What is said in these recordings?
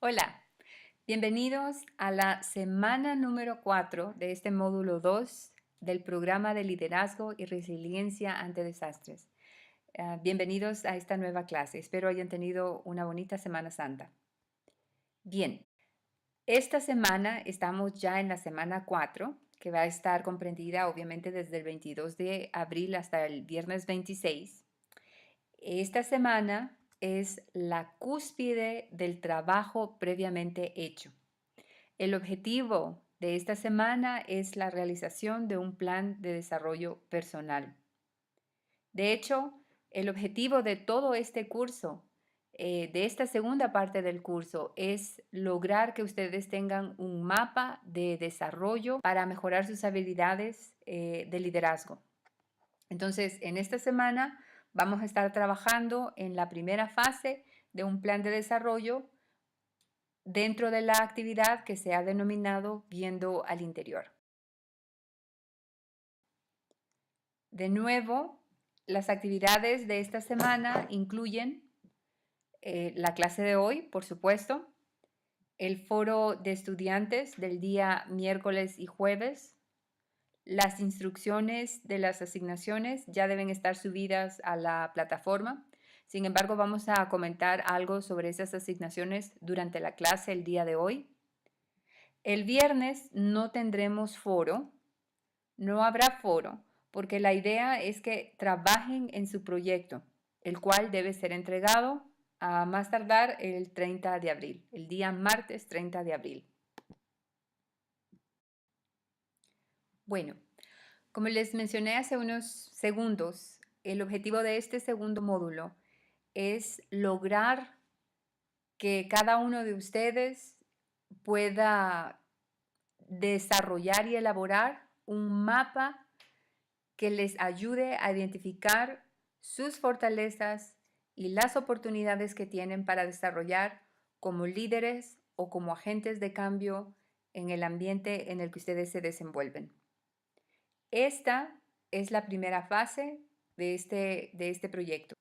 Hola, bienvenidos a la semana número 4 de este módulo 2 del programa de liderazgo y resiliencia ante desastres. Bienvenidos a esta nueva clase. Espero hayan tenido una bonita Semana Santa. Bien, esta semana estamos ya en la semana 4, que va a estar comprendida obviamente desde el 22 de abril hasta el viernes 26. Esta semana es la cúspide del trabajo previamente hecho. El objetivo de esta semana es la realización de un plan de desarrollo personal. De hecho, el objetivo de todo este curso, de esta segunda parte del curso, es lograr que ustedes tengan un mapa de desarrollo para mejorar sus habilidades de liderazgo. Entonces, en esta semana vamos a estar trabajando en la primera fase de un plan de desarrollo dentro de la actividad que se ha denominado Viendo al Interior. De nuevo, las actividades de esta semana incluyen la clase de hoy, por supuesto, el foro de estudiantes del día miércoles y jueves. Las instrucciones de las asignaciones ya deben estar subidas a la plataforma. Sin embargo, vamos a comentar algo sobre esas asignaciones durante la clase el día de hoy. El viernes no tendremos foro, no habrá foro, porque la idea es que trabajen en su proyecto, el cual debe ser entregado a más tardar el 30 de abril, el día martes 30 de abril. Bueno, como les mencioné hace unos segundos, el objetivo de este segundo módulo es lograr que cada uno de ustedes pueda desarrollar y elaborar un mapa que les ayude a identificar sus fortalezas y las oportunidades que tienen para desarrollar como líderes o como agentes de cambio en el ambiente en el que ustedes se desenvuelven. Esta es la primera fase de este proyecto.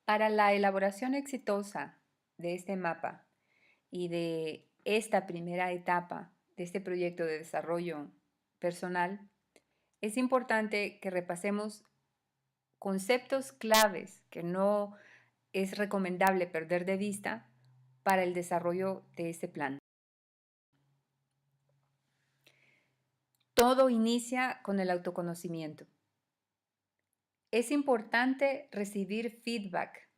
Para la elaboración exitosa de este mapa y de esta primera etapa de este proyecto de desarrollo personal, es importante que repasemos conceptos claves que no es recomendable perder de vista para el desarrollo de este plan. Todo inicia con el autoconocimiento. Es importante recibir feedback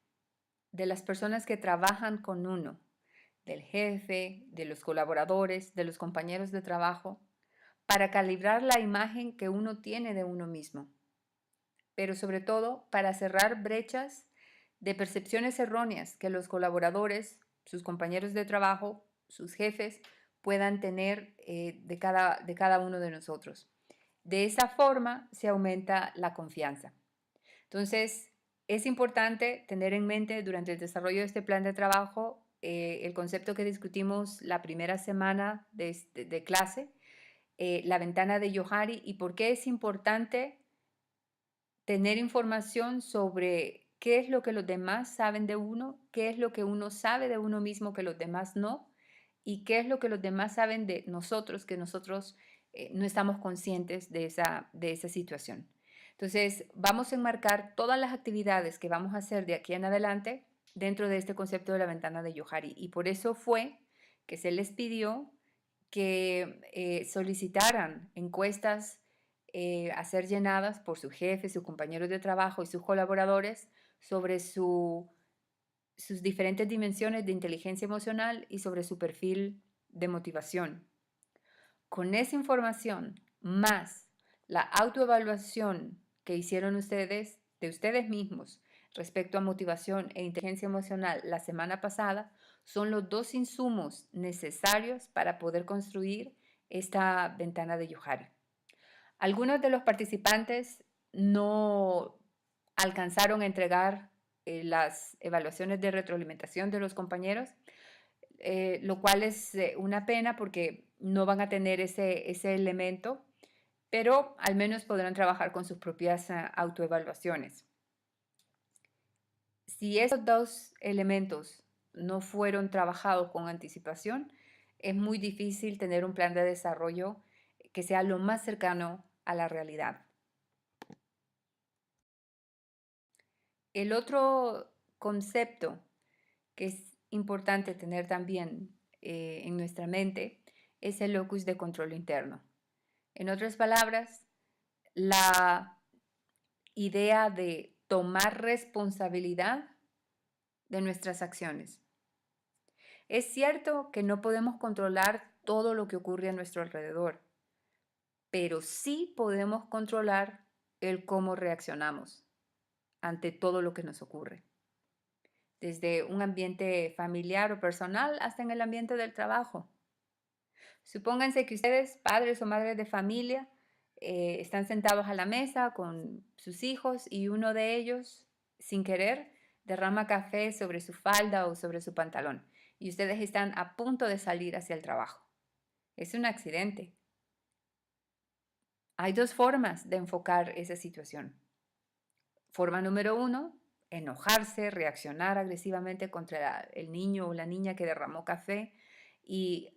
de las personas que trabajan con uno, del jefe, de los colaboradores, de los compañeros de trabajo, para calibrar la imagen que uno tiene de uno mismo, pero sobre todo para cerrar brechas de percepciones erróneas que los colaboradores, sus compañeros de trabajo, sus jefes puedan tener de cada uno de nosotros. De esa forma se aumenta la confianza. Entonces, es importante tener en mente durante el desarrollo de este plan de trabajo el concepto que discutimos la primera semana de clase, la ventana de Johari, y por qué es importante tener información sobre qué es lo que los demás saben de uno, qué es lo que uno sabe de uno mismo que los demás no, y qué es lo que los demás saben de nosotros que nosotros no estamos conscientes de esa situación. Entonces, vamos a enmarcar todas las actividades que vamos a hacer de aquí en adelante dentro de este concepto de la ventana de Johari. Y por eso fue que se les pidió que solicitaran encuestas a ser llenadas por su jefe, sus compañeros de trabajo y sus colaboradores sobre sus diferentes dimensiones de inteligencia emocional y sobre su perfil de motivación. Con esa información, más la autoevaluación que hicieron ustedes de ustedes mismos respecto a motivación e inteligencia emocional la semana pasada, son los dos insumos necesarios para poder construir esta ventana de Johari. Algunos de los participantes no alcanzaron a entregar las evaluaciones de retroalimentación de los compañeros, lo cual es una pena porque no van a tener ese elemento, pero al menos podrán trabajar con sus propias autoevaluaciones. Si esos dos elementos no fueron trabajados con anticipación, es muy difícil tener un plan de desarrollo que sea lo más cercano a la realidad. El otro concepto que es importante tener también en nuestra mente es el locus de control interno. En otras palabras, la idea de tomar responsabilidad de nuestras acciones. Es cierto que no podemos controlar todo lo que ocurre a nuestro alrededor, pero sí podemos controlar el cómo reaccionamos ante todo lo que nos ocurre, desde un ambiente familiar o personal hasta en el ambiente del trabajo. Supónganse que ustedes, padres o madres de familia, están sentados a la mesa con sus hijos y uno de ellos, sin querer, derrama café sobre su falda o sobre su pantalón y ustedes están a punto de salir hacia el trabajo. Es un accidente. Hay dos formas de enfocar esa situación. Forma número uno, enojarse, reaccionar agresivamente contra el niño o la niña que derramó café y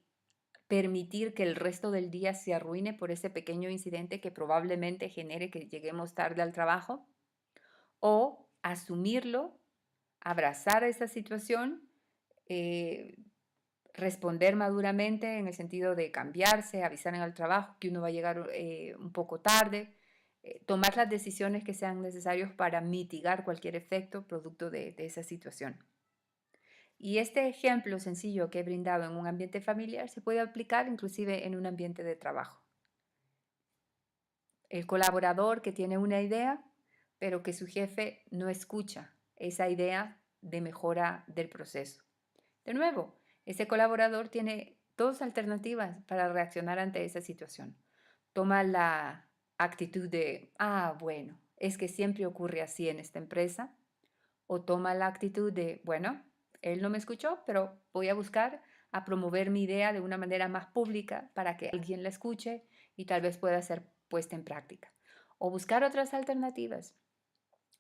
permitir que el resto del día se arruine por ese pequeño incidente que probablemente genere que lleguemos tarde al trabajo, o asumirlo, abrazar esa situación, eh, responder maduramente en el sentido de cambiarse, avisar en el trabajo que uno va a llegar un poco tarde, tomar las decisiones que sean necesarias para mitigar cualquier efecto producto de esa situación. Y este ejemplo sencillo que he brindado en un ambiente familiar se puede aplicar inclusive en un ambiente de trabajo. El colaborador que tiene una idea, pero que su jefe no escucha esa idea de mejora del proceso. De nuevo, ese colaborador tiene dos alternativas para reaccionar ante esa situación. Toma la actitud de, bueno, es que siempre ocurre así en esta empresa, o toma la actitud de, bueno, él no me escuchó, pero voy a buscar a promover mi idea de una manera más pública para que alguien la escuche y tal vez pueda ser puesta en práctica. O buscar otras alternativas.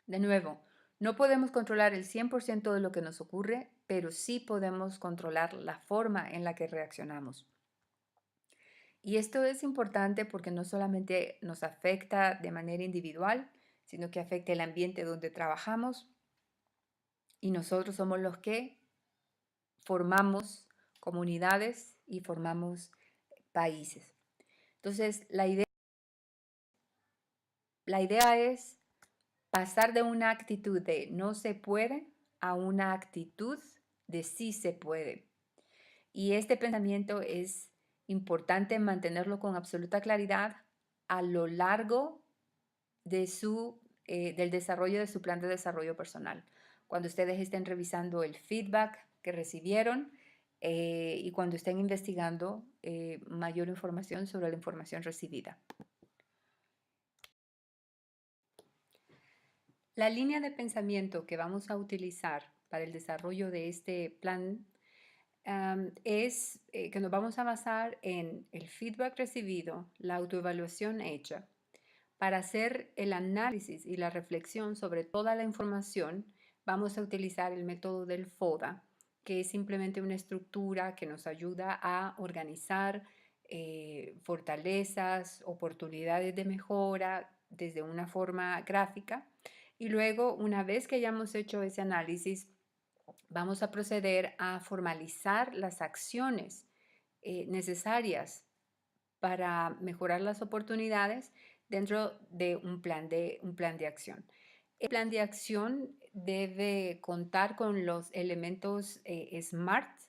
De nuevo, no podemos controlar el 100% de lo que nos ocurre, pero sí podemos controlar la forma en la que reaccionamos. Y esto es importante porque no solamente nos afecta de manera individual, sino que afecta el ambiente donde trabajamos y nosotros somos los que formamos comunidades y formamos países. Entonces, la idea es pasar de una actitud de no se puede a una actitud de sí se puede. Y este pensamiento es importante mantenerlo con absoluta claridad a lo largo de del desarrollo de su plan de desarrollo personal. Cuando ustedes estén revisando el feedback que recibieron y cuando estén investigando mayor información sobre la información recibida. La línea de pensamiento que vamos a utilizar para el desarrollo de este plan es que nos vamos a basar en el feedback recibido, la autoevaluación hecha, para hacer el análisis y la reflexión sobre toda la información. Vamos a utilizar el método del FODA, que es simplemente una estructura que nos ayuda a organizar fortalezas, oportunidades de mejora desde una forma gráfica. Y luego, una vez que hayamos hecho ese análisis, vamos a proceder a formalizar las acciones necesarias para mejorar las oportunidades dentro de un plan de acción. El plan de acción debe contar con los elementos SMART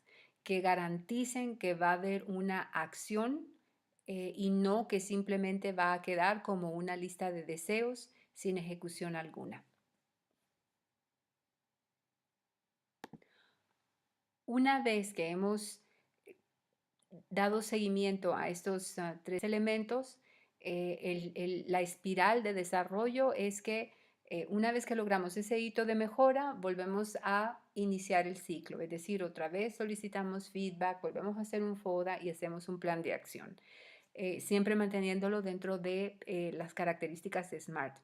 que garanticen que va a haber una acción y no que simplemente va a quedar como una lista de deseos sin ejecución alguna. Una vez que hemos dado seguimiento a estos tres elementos, la espiral de desarrollo es que una vez que logramos ese hito de mejora, volvemos a iniciar el ciclo, es decir, otra vez solicitamos feedback, volvemos a hacer un FODA y hacemos un plan de acción, siempre manteniéndolo dentro de las características de SMART.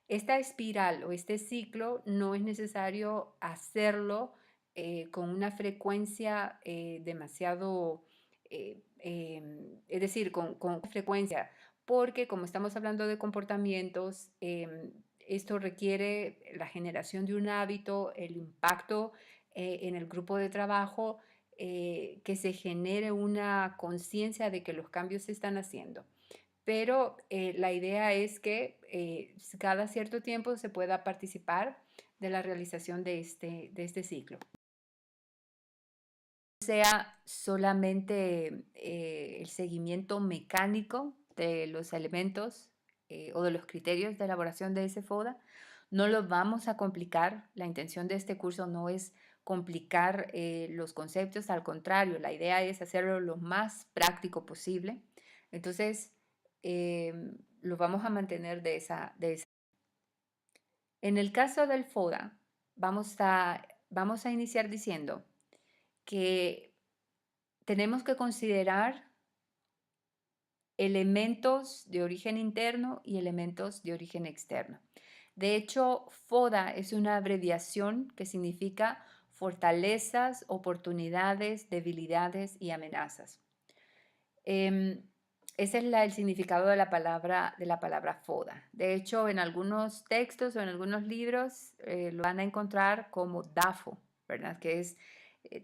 Esta espiral o este ciclo no es necesario hacerlo con una frecuencia demasiado, es decir, con frecuencia, porque como estamos hablando de comportamientos, esto requiere la generación de un hábito, el impacto en el grupo de trabajo, que se genere una conciencia de que los cambios se están haciendo. Pero la idea es que cada cierto tiempo se pueda participar de la realización de este ciclo. Sea solamente el seguimiento mecánico de los elementos o de los criterios de elaboración de ese FODA. No lo vamos a complicar. La intención de este curso no es complicar los conceptos, al contrario, la idea es hacerlo lo más práctico posible. Entonces, lo vamos a mantener de esa. En el caso del FODA, vamos a iniciar diciendo que tenemos que considerar elementos de origen interno y elementos de origen externo. De hecho, FODA es una abreviación que significa fortalezas, oportunidades, debilidades y amenazas. Ese es el significado de la palabra FODA. De hecho, en algunos textos o en algunos libros lo van a encontrar como DAFO, ¿verdad? Que es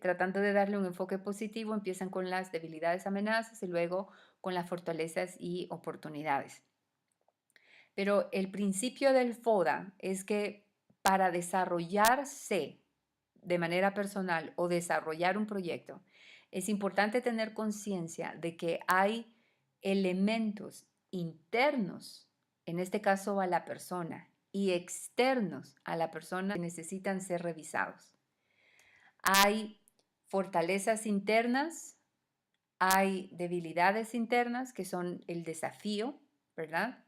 tratando de darle un enfoque positivo, empiezan con las debilidades, amenazas y luego con las fortalezas y oportunidades. Pero el principio del FODA es que para desarrollarse de manera personal o desarrollar un proyecto, es importante tener conciencia de que hay elementos internos, en este caso a la persona, y externos a la persona que necesitan ser revisados. Hay fortalezas internas, hay debilidades internas que son el desafío, ¿verdad?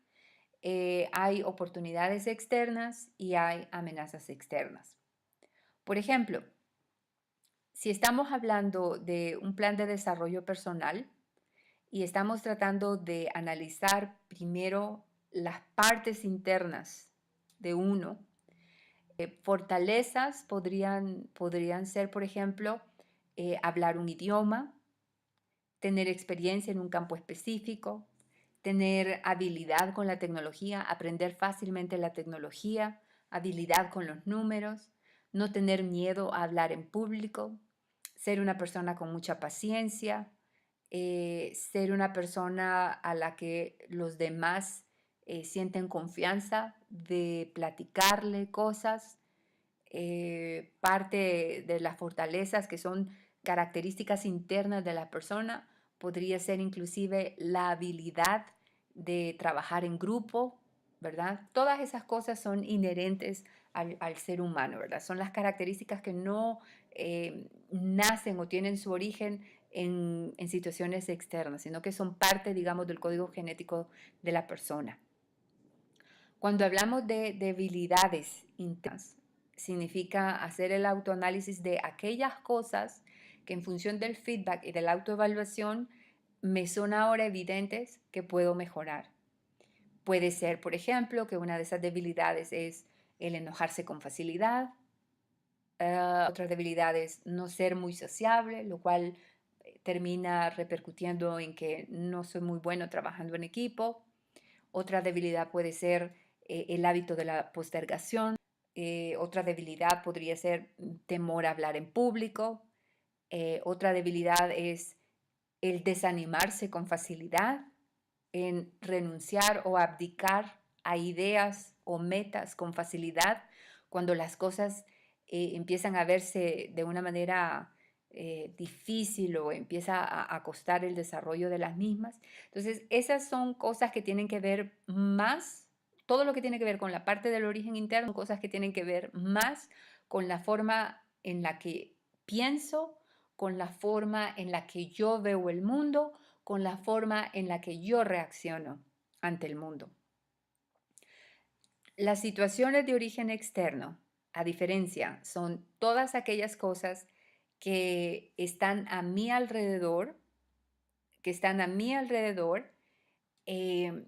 Hay oportunidades externas y hay amenazas externas. Por ejemplo, si estamos hablando de un plan de desarrollo personal y estamos tratando de analizar primero las partes internas de uno, fortalezas podrían ser, por ejemplo, hablar un idioma, tener experiencia en un campo específico, tener habilidad con la tecnología, aprender fácilmente la tecnología, habilidad con los números, no tener miedo a hablar en público, ser una persona con mucha paciencia, ser una persona a la que los demás sienten confianza de platicarle cosas. Parte de las fortalezas que son características internas de la persona podría ser inclusive la habilidad de trabajar en grupo, ¿verdad? Todas esas cosas son inherentes al ser humano, ¿verdad? Son las características que no nacen o tienen su origen en situaciones externas, sino que son parte, digamos, del código genético de la persona. Cuando hablamos de debilidades internas, significa hacer el autoanálisis de aquellas cosas que en función del feedback y de la autoevaluación me son ahora evidentes que puedo mejorar. Puede ser, por ejemplo, que una de esas debilidades es el enojarse con facilidad. Otra debilidad es no ser muy sociable, lo cual termina repercutiendo en que no soy muy bueno trabajando en equipo. Otra debilidad puede ser el hábito de la postergación. Otra debilidad podría ser temor a hablar en público. Otra debilidad es el desanimarse con facilidad, en renunciar o abdicar a ideas o metas con facilidad cuando las cosas empiezan a verse de una manera difícil o empieza a costar el desarrollo de las mismas. Entonces, esas son cosas que tienen que ver más, todo lo que tiene que ver con la parte del origen interno, son cosas que tienen que ver más con la forma en la que pienso, con la forma en la que yo veo el mundo, con la forma en la que yo reacciono ante el mundo. Las situaciones de origen externo, a diferencia, son todas aquellas cosas que están a mi alrededor, que están a mi alrededor, eh,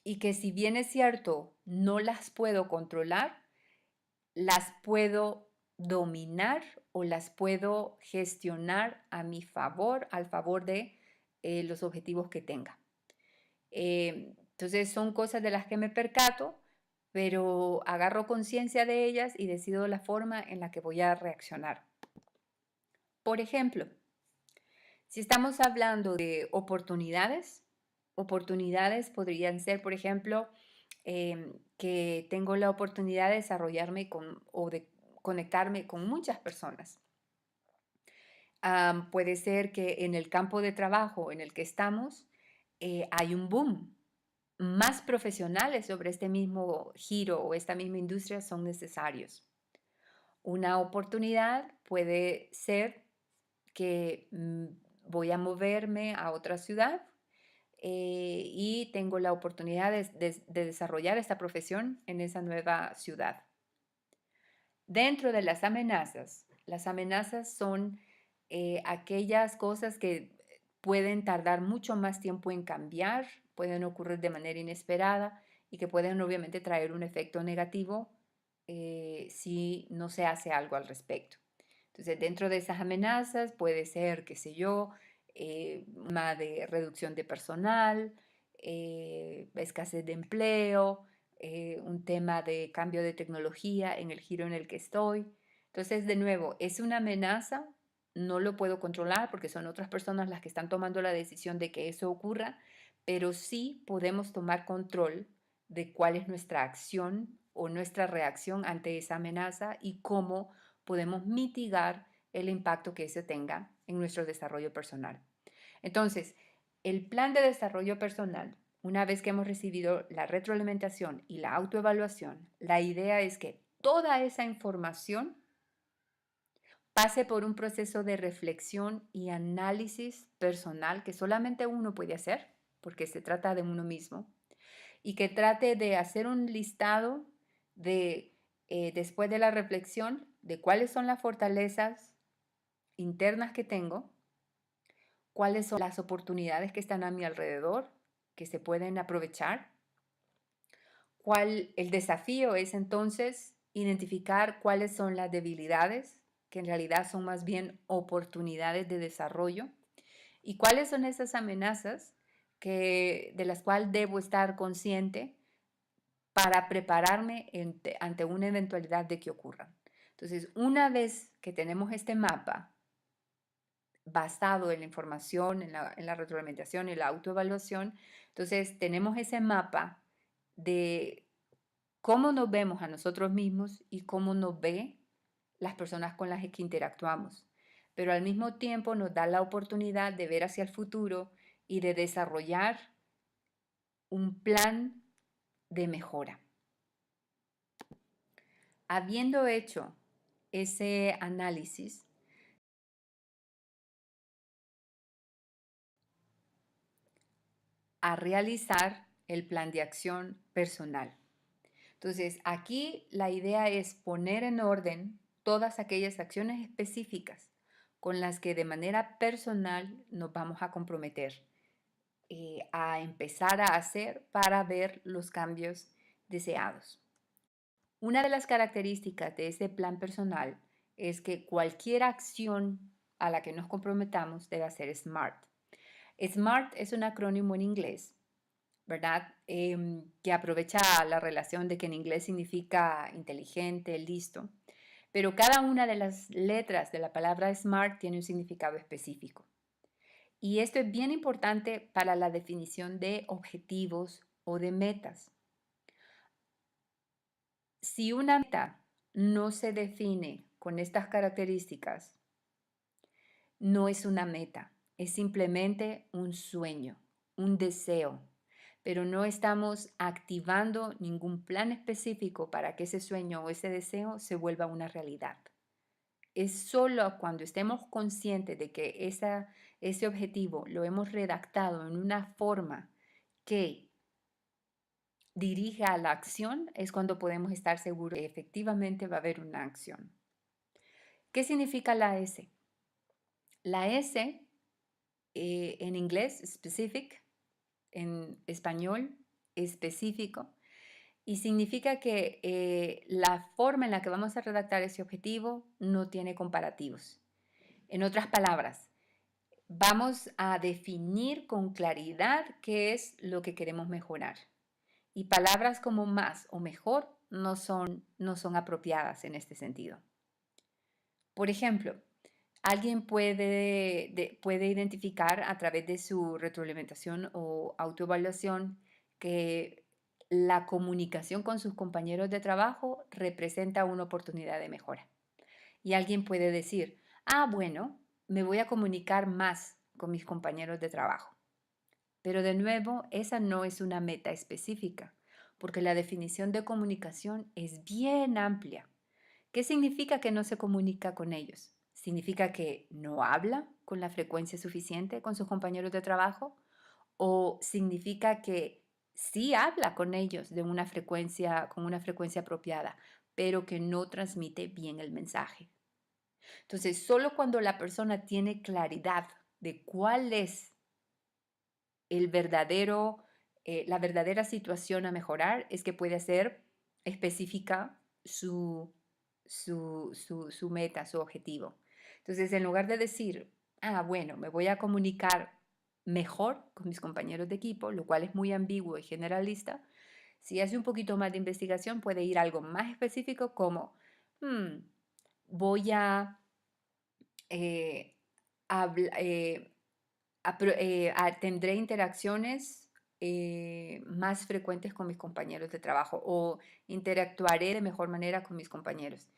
y que si bien es cierto, no las puedo controlar, las puedo dominar o las puedo gestionar a mi favor, al favor de los objetivos que tenga. Entonces son cosas de las que me percato, pero agarro conciencia de ellas y decido la forma en la que voy a reaccionar. Por ejemplo, si estamos hablando de oportunidades, oportunidades podrían ser, por ejemplo, que tengo la oportunidad de desarrollarme o de conectarme con muchas personas. Puede ser que en el campo de trabajo en el que estamos hay un boom. Más profesionales sobre este mismo giro o esta misma industria son necesarios. Una oportunidad puede ser que voy a moverme a otra ciudad y tengo la oportunidad de desarrollar esta profesión en esa nueva ciudad. Dentro de las amenazas son aquellas cosas que pueden tardar mucho más tiempo en cambiar, pueden ocurrir de manera inesperada y que pueden obviamente traer un efecto negativo si no se hace algo al respecto. Entonces, dentro de esas amenazas puede ser, qué sé yo, un tema de reducción de personal, escasez de empleo, un tema de cambio de tecnología en el giro en el que estoy. Entonces, de nuevo, es una amenaza, no lo puedo controlar porque son otras personas las que están tomando la decisión de que eso ocurra, pero sí podemos tomar control de cuál es nuestra acción o nuestra reacción ante esa amenaza y cómo podemos mitigar el impacto que eso tenga en nuestro desarrollo personal. Entonces, el plan de desarrollo personal, una vez que hemos recibido la retroalimentación y la autoevaluación, la idea es que toda esa información pase por un proceso de reflexión y análisis personal que solamente uno puede hacer, porque se trata de uno mismo, y que trate de hacer un listado de, después de la reflexión, de cuáles son las fortalezas internas que tengo, cuáles son las oportunidades que están a mi alrededor, que se pueden aprovechar. El desafío es entonces identificar cuáles son las debilidades, que en realidad son más bien oportunidades de desarrollo, y cuáles son esas amenazas de las cuales debo estar consciente para prepararme ante una eventualidad de que ocurran. Entonces, una vez que tenemos este mapa basado en la información, en la retroalimentación y la autoevaluación, entonces tenemos ese mapa de cómo nos vemos a nosotros mismos y cómo nos ve las personas con las que interactuamos. Pero al mismo tiempo nos da la oportunidad de ver hacia el futuro y de desarrollar un plan de mejora. Habiendo hecho ese análisis, a realizar el plan de acción personal. Entonces, aquí la idea es poner en orden todas aquellas acciones específicas con las que de manera personal nos vamos a comprometer a empezar a hacer para ver los cambios deseados. Una de las características de ese plan personal es que cualquier acción a la que nos comprometamos debe ser SMART. SMART es un acrónimo en inglés, ¿verdad? Que aprovecha la relación de que en inglés significa inteligente, listo, pero cada una de las letras de la palabra SMART tiene un significado específico. Y esto es bien importante para la definición de objetivos o de metas. Si una meta no se define con estas características, no es una meta, es simplemente un sueño, un deseo, pero no estamos activando ningún plan específico para que ese sueño o ese deseo se vuelva una realidad. Es solo cuando estemos conscientes de que ese objetivo lo hemos redactado en una forma que dirige a la acción, es cuando podemos estar seguros que efectivamente va a haber una acción. ¿Qué significa la S? La S en inglés, specific, en español, específico, y significa que la forma en la que vamos a redactar ese objetivo no tiene comparativos. En otras palabras, vamos a definir con claridad qué es lo que queremos mejorar. Y palabras como más o mejor no son apropiadas en este sentido. Por ejemplo, alguien puede identificar a través de su retroalimentación o autoevaluación que la comunicación con sus compañeros de trabajo representa una oportunidad de mejora. Y alguien puede decir, bueno, me voy a comunicar más con mis compañeros de trabajo. Pero de nuevo, esa no es una meta específica, porque la definición de comunicación es bien amplia. ¿Qué significa que no se comunica con ellos? ¿Significa que no habla con la frecuencia suficiente con sus compañeros de trabajo? ¿O significa que sí habla con ellos con una frecuencia apropiada, pero que no transmite bien el mensaje? Entonces, solo cuando la persona tiene claridad de cuál es el la verdadera situación a mejorar, es que puede hacer específica su meta, su objetivo. Entonces, en lugar de decir, bueno, me voy a comunicar mejor con mis compañeros de equipo, lo cual es muy ambiguo y generalista, si hace un poquito más de investigación, puede ir a algo más específico como, voy a eh, tendré interacciones más frecuentes con mis compañeros de trabajo o interactuaré de mejor manera con mis compañeros.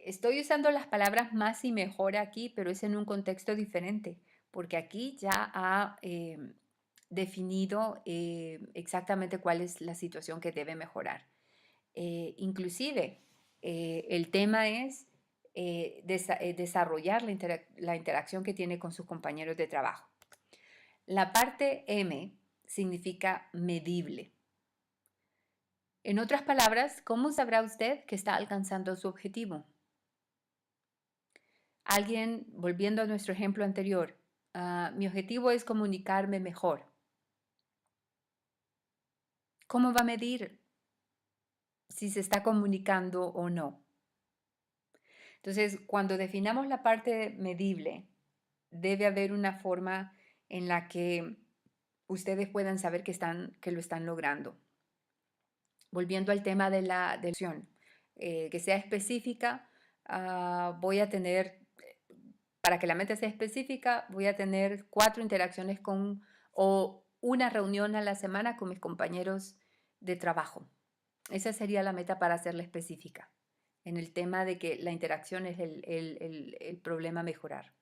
Estoy usando las palabras más y mejor aquí, pero es en un contexto diferente, porque aquí ya ha definido exactamente cuál es la situación que debe mejorar. Inclusive, el tema es desarrollar la interacción que tiene con sus compañeros de trabajo. La parte M significa medible. En otras palabras, ¿cómo sabrá usted que está alcanzando su objetivo? Alguien, volviendo a nuestro ejemplo anterior, mi objetivo es comunicarme mejor. ¿Cómo va a medir si se está comunicando o no? Entonces, cuando definamos la parte medible, debe haber una forma en la que ustedes puedan saber que lo están logrando. Volviendo al tema de la acción, que sea específica, voy a tener, para que la meta sea específica, voy a tener 4 interacciones o una reunión a la semana con mis compañeros de trabajo. Esa sería la meta para hacerla específica, en el tema de que la interacción es el problema a mejorar.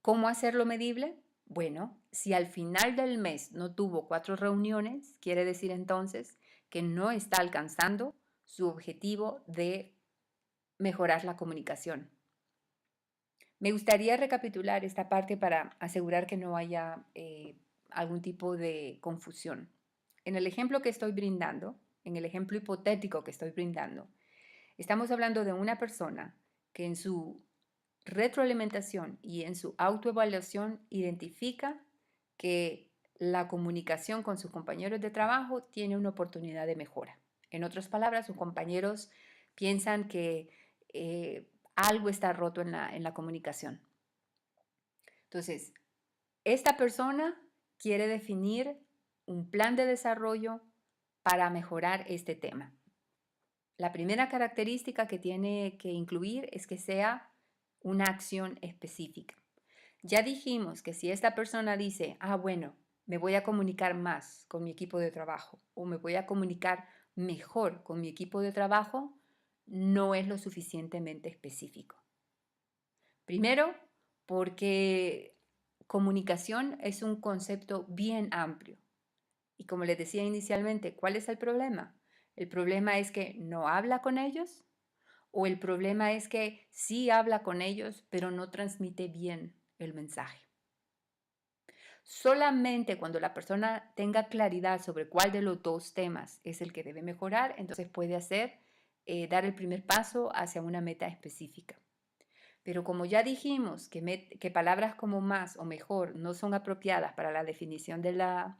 ¿Cómo hacerlo medible? Bueno, si al final del mes no tuvo 4 reuniones, quiere decir entonces que no está alcanzando su objetivo de mejorar la comunicación. Me gustaría recapitular esta parte para asegurar que no haya algún tipo de confusión. En el ejemplo que estoy brindando, en el ejemplo hipotético que estoy brindando, estamos hablando de una persona que en su retroalimentación y en su autoevaluación identifica que la comunicación con sus compañeros de trabajo tiene una oportunidad de mejora. En otras palabras, sus compañeros piensan que algo está roto en la comunicación. Entonces, esta persona quiere definir un plan de desarrollo para mejorar este tema. La primera característica que tiene que incluir es que sea una acción específica. Ya dijimos que si esta persona dice, bueno, me voy a comunicar más con mi equipo de trabajo o me voy a comunicar mejor con mi equipo de trabajo, no es lo suficientemente específico. Primero, porque comunicación es un concepto bien amplio. Y como les decía inicialmente, ¿cuál es el problema? El problema es que no habla con ellos o el problema es que sí habla con ellos, pero no transmite bien el mensaje. Solamente cuando la persona tenga claridad sobre cuál de los dos temas es el que debe mejorar, entonces puede dar el primer paso hacia una meta específica. Pero como ya dijimos que palabras como más o mejor no son apropiadas para la definición de la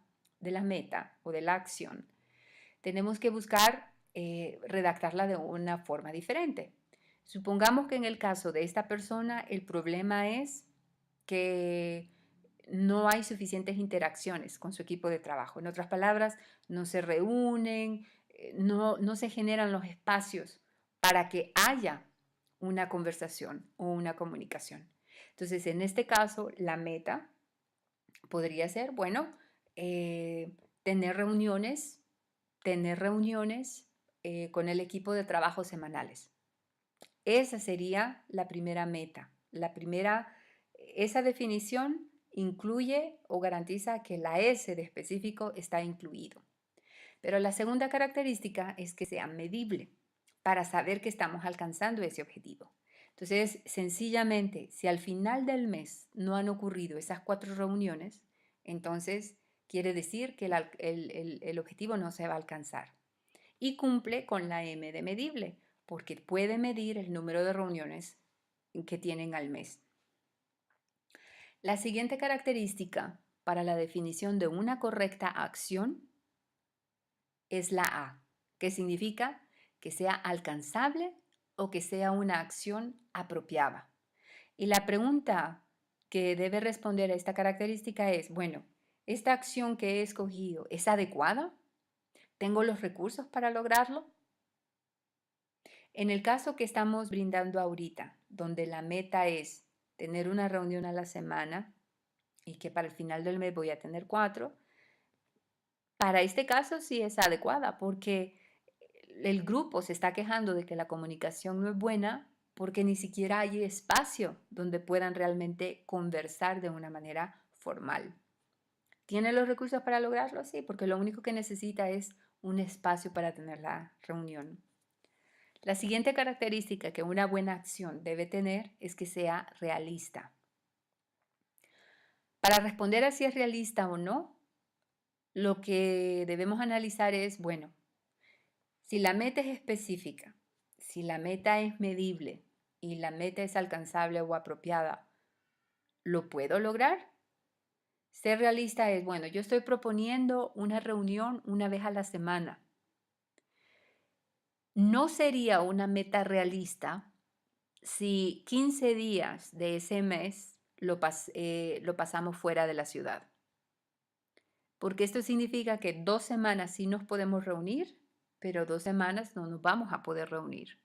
meta o de la acción, tenemos que buscar redactarla de una forma diferente. Supongamos que en el caso de esta persona el problema es que no hay suficientes interacciones con su equipo de trabajo. En otras palabras, no se reúnen, no se generan los espacios para que haya una conversación o una comunicación. Entonces, en este caso, la meta podría ser, bueno, eh, tener reuniones, tener reuniones con el equipo de trabajo semanales. Esa sería la primera meta. Esa definición incluye o garantiza que la S de específico está incluido. Pero la segunda característica es que sea medible para saber que estamos alcanzando ese objetivo. Entonces, sencillamente, si al final del mes no han ocurrido esas 4 reuniones, entonces quiere decir que el objetivo no se va a alcanzar. Y cumple con la M de medible, porque puede medir el número de reuniones que tienen al mes. La siguiente característica para la definición de una correcta acción es la A, que significa que sea alcanzable o que sea una acción apropiada. Y la pregunta que debe responder a esta característica es, bueno, ¿esta acción que he escogido es adecuada? ¿Tengo los recursos para lograrlo? En el caso que estamos brindando ahorita, donde la meta es tener una reunión a la semana y que para el final del mes voy a tener 4, para este caso sí es adecuada porque el grupo se está quejando de que la comunicación no es buena porque ni siquiera hay espacio donde puedan realmente conversar de una manera formal. ¿Tiene los recursos para lograrlo? Sí, porque lo único que necesita es un espacio para tener la reunión. La siguiente característica que una buena acción debe tener es que sea realista. Para responder a si es realista o no, lo que debemos analizar es, bueno, si la meta es específica, si la meta es medible y la meta es alcanzable o apropiada, ¿lo puedo lograr? Ser realista es, bueno, yo estoy proponiendo una reunión una vez a la semana. No sería una meta realista si 15 días de ese mes lo pasamos fuera de la ciudad. Porque esto significa que 2 semanas sí nos podemos reunir, pero 2 semanas no nos vamos a poder reunir.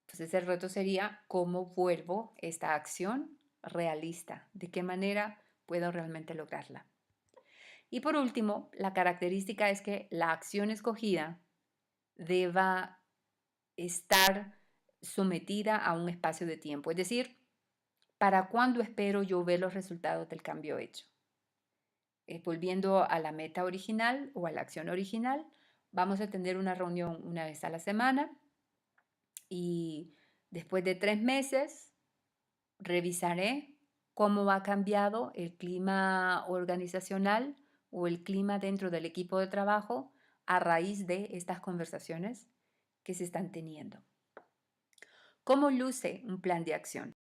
Entonces el reto sería cómo vuelvo esta acción realista, de qué manera puedo realmente lograrla. Y por último, la característica es que la acción escogida deba estar sometida a un espacio de tiempo, es decir, ¿para cuándo espero yo ver los resultados del cambio hecho? Volviendo a la meta original o a la acción original, vamos a tener una reunión una vez a la semana y después de 3 meses revisaré cómo ha cambiado el clima organizacional o el clima dentro del equipo de trabajo a raíz de estas conversaciones que se están teniendo. ¿Cómo luce un plan de acción?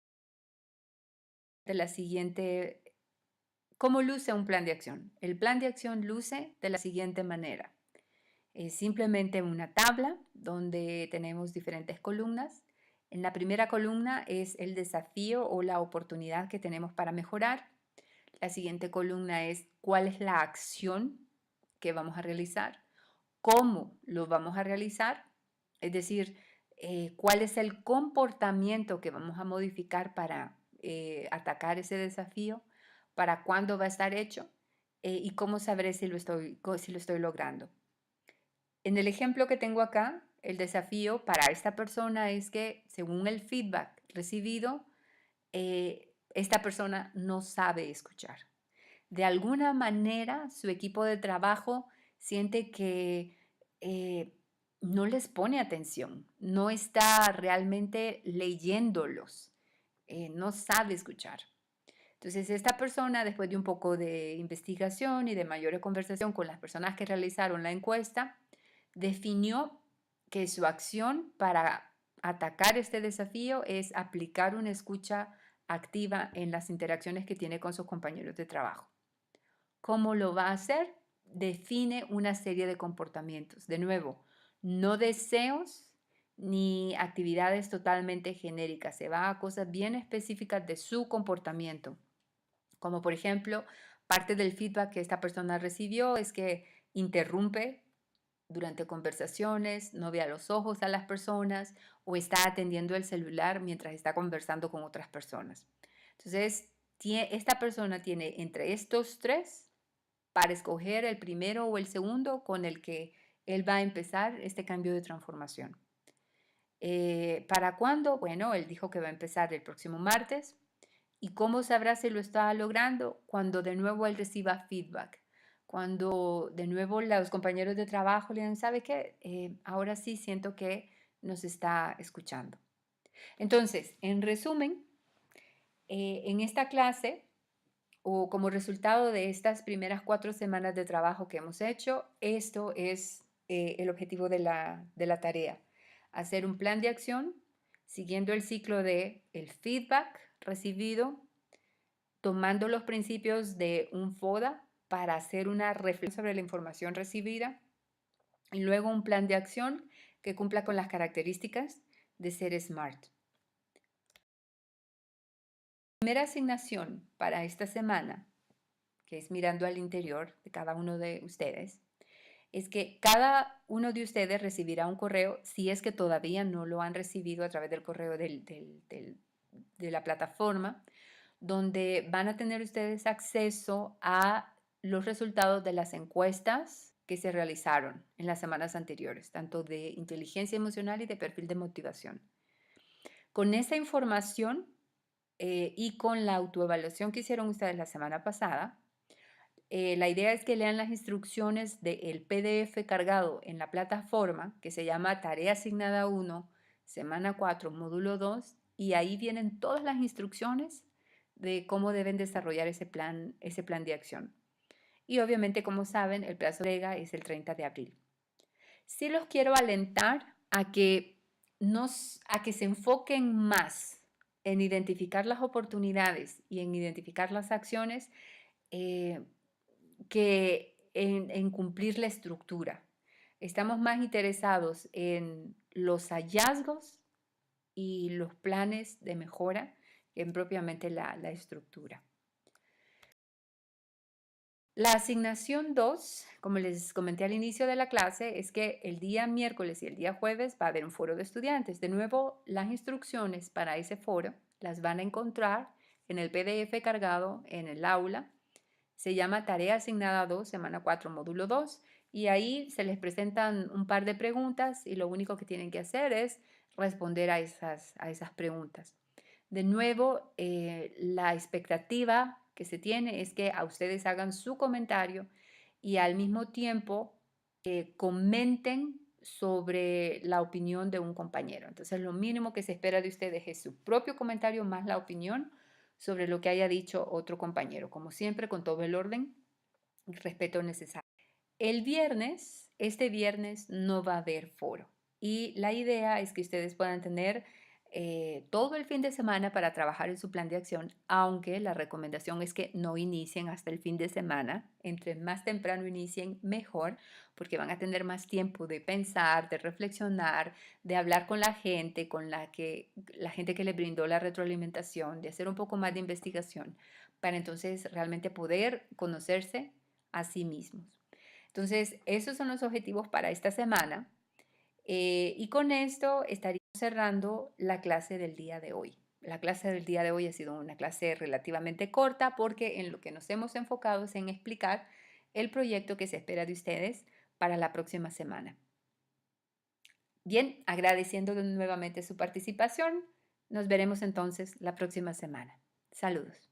¿Cómo luce un plan de acción? El plan de acción luce de la siguiente manera. Es simplemente una tabla donde tenemos diferentes columnas. En la primera columna es el desafío o la oportunidad que tenemos para mejorar. La siguiente columna es cuál es la acción que vamos a realizar, cómo lo vamos a realizar, es decir, cuál es el comportamiento que vamos a modificar para atacar ese desafío, para cuándo va a estar hecho y cómo sabré si lo estoy logrando. En el ejemplo que tengo acá, el desafío para esta persona es que según el feedback recibido, esta persona no sabe escuchar. De alguna manera, su equipo de trabajo siente que no les pone atención, no está realmente leyéndolos, no sabe escuchar. Entonces, esta persona, después de un poco de investigación y de mayor conversación con las personas que realizaron la encuesta, definió que su acción para atacar este desafío es aplicar una escucha activa en las interacciones que tiene con sus compañeros de trabajo. ¿Cómo lo va a hacer? define una serie de comportamientos. De nuevo, no deseos ni actividades totalmente genéricas. Se va a cosas bien específicas de su comportamiento. Como por ejemplo, parte del feedback que esta persona recibió es que interrumpe durante conversaciones, no ve a los ojos a las personas o está atendiendo el celular mientras está conversando con otras personas. Entonces, esta persona tiene entre estos tres para escoger el primero o el segundo con el que él va a empezar este cambio de transformación. ¿Para cuándo? Bueno, él dijo que va a empezar el próximo martes. ¿Y cómo sabrá si lo está logrando? Cuando de nuevo él reciba feedback. Cuando de nuevo los compañeros de trabajo le digan, ¿sabe qué? Ahora sí siento que nos está escuchando. Entonces, en resumen, en esta clase o como resultado de estas primeras 4 semanas de trabajo que hemos hecho, esto es el objetivo de la tarea. Hacer un plan de acción siguiendo el ciclo de el feedback recibido, tomando los principios de un FODA para hacer una reflexión sobre la información recibida y luego un plan de acción que cumpla con las características de ser SMART. La primera asignación para esta semana, que es mirando al interior de cada uno de ustedes, es que cada uno de ustedes recibirá un correo, si es que todavía no lo han recibido a través del correo de la plataforma, donde van a tener ustedes acceso a los resultados de las encuestas que se realizaron en las semanas anteriores, tanto de inteligencia emocional y de perfil de motivación. Con esa información y con la autoevaluación que hicieron ustedes la semana pasada, la idea es que lean las instrucciones del PDF cargado en la plataforma que se llama Tarea Asignada 1, Semana 4, Módulo 2, y ahí vienen todas las instrucciones de cómo deben desarrollar ese plan de acción. Y obviamente, como saben, el plazo de entrega es el 30 de abril. Sí los quiero alentar a que se enfoquen más en identificar las oportunidades y en identificar las acciones que en cumplir la estructura. Estamos más interesados en los hallazgos y los planes de mejora que en propiamente la estructura. La asignación 2, como les comenté al inicio de la clase, es que el día miércoles y el día jueves va a haber un foro de estudiantes. De nuevo, las instrucciones para ese foro las van a encontrar en el PDF cargado en el aula. Se llama Tarea Asignada 2, Semana 4, Módulo 2, y ahí se les presentan un par de preguntas y lo único que tienen que hacer es responder a esas preguntas. De nuevo, la expectativa que se tiene es que a ustedes hagan su comentario y al mismo tiempo comenten sobre la opinión de un compañero. Entonces, lo mínimo que se espera de ustedes es su propio comentario más la opinión sobre lo que haya dicho otro compañero, como siempre, con todo el orden y respeto necesario. El viernes, este viernes no va a haber foro y la idea es que ustedes puedan tener todo el fin de semana para trabajar en su plan de acción, aunque la recomendación es que no inicien hasta el fin de semana. Entre más temprano inicien, mejor, porque van a tener más tiempo de pensar, de reflexionar, de hablar con la gente que les brindó la retroalimentación, de hacer un poco más de investigación, para entonces realmente poder conocerse a sí mismos. Entonces, esos son los objetivos para esta semana. Y con esto estaríamos cerrando la clase del día de hoy. La clase del día de hoy ha sido una clase relativamente corta porque en lo que nos hemos enfocado es en explicar el proyecto que se espera de ustedes para la próxima semana. Bien, agradeciendo nuevamente su participación, nos veremos entonces la próxima semana. Saludos.